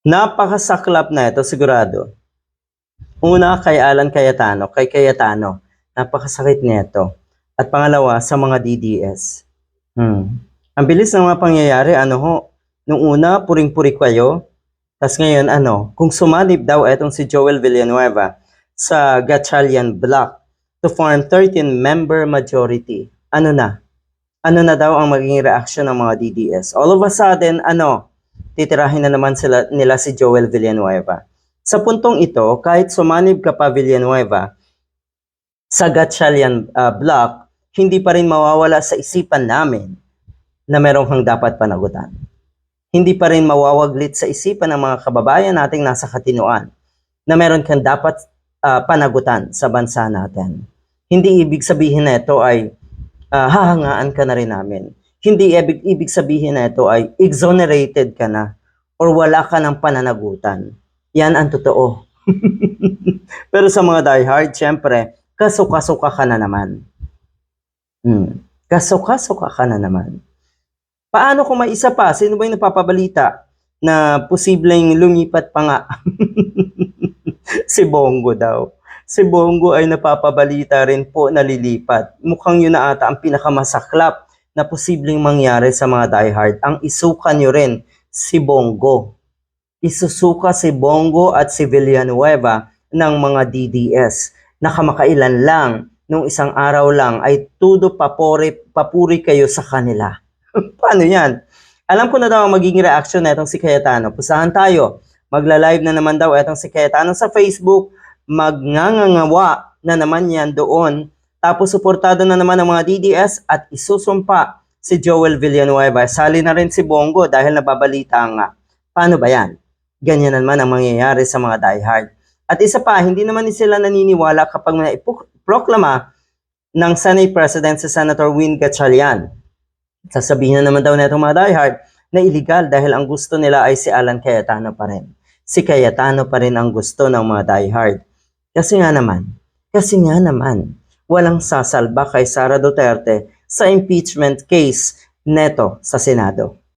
Napakasaklap na ito sigurado. Una kay Alan Cayetano, kay Cayetano, napakasakit nito. At pangalawa sa mga DDS. Ang bilis ng mga pangyayari, nung una puring-puri kayo, tas ngayon kung sumanib daw etong si Joel Villanueva sa Gatchalian Bloc to form 13-member majority, ano na daw ang magiging reaction ng mga DDS? All of a sudden, titirahin na naman nila si Joel Villanueva. Sa puntong ito, kahit sumanib ka pa Villanueva sa Gatchalian Bloc, hindi pa rin mawawala sa isipan namin na meron kang dapat panagutan. Hindi pa rin mawawaglit sa isipan ng mga kababayan nating nasa Katinoan na meron kang dapat panagutan sa bansa natin. Hindi ibig sabihin na ito ay hahangaan ka na rin namin. Hindi ibig sabihin na ito ay exonerated ka na or wala ka ng pananagutan. Yan ang totoo. Pero sa mga diehard, syempre, kasuka-suka ka na naman. Kasuka-suka ka na naman. Paano kung may isa pa? Sino ba yung napapabalita na posibleng lumipat pa nga? Si Bongo daw. Si Bongo ay napapabalita rin po na lilipat. Mukhang yun na ata ang pinakamasaklap na posibleng mangyari sa mga diehard. Ang isuka nyo rin si Bongo. Isusuka si Bongo at si Villanueva ng mga DDS na kamakailan lang, nung isang araw lang ay tudo papuri kayo sa kanila. Paano yan? Alam ko na daw ang magiging reaction na itong si Cayetano. Pusahan tayo. Magla-live na naman daw itong si Cayetano sa Facebook. Magngangawa na naman yan doon. Tapos suportado na naman ng mga DDS at isusumpa si Joel Villanueva. Sali na rin si Bongo dahil nababalita nga. Paano ba yan? Ganyan naman ang mangyayari sa mga diehard. At isa pa, hindi naman sila naniniwala kapag may proklama ng Senate President si Senator Win Gatchalian. Sasabihin na naman daw na itong mga diehard na illegal dahil ang gusto nila ay si Alan Cayetano pa rin. Si Cayetano pa rin ang gusto ng mga diehard. Kasi nga naman, walang sasalba kay Sara Duterte sa impeachment case neto sa Senado.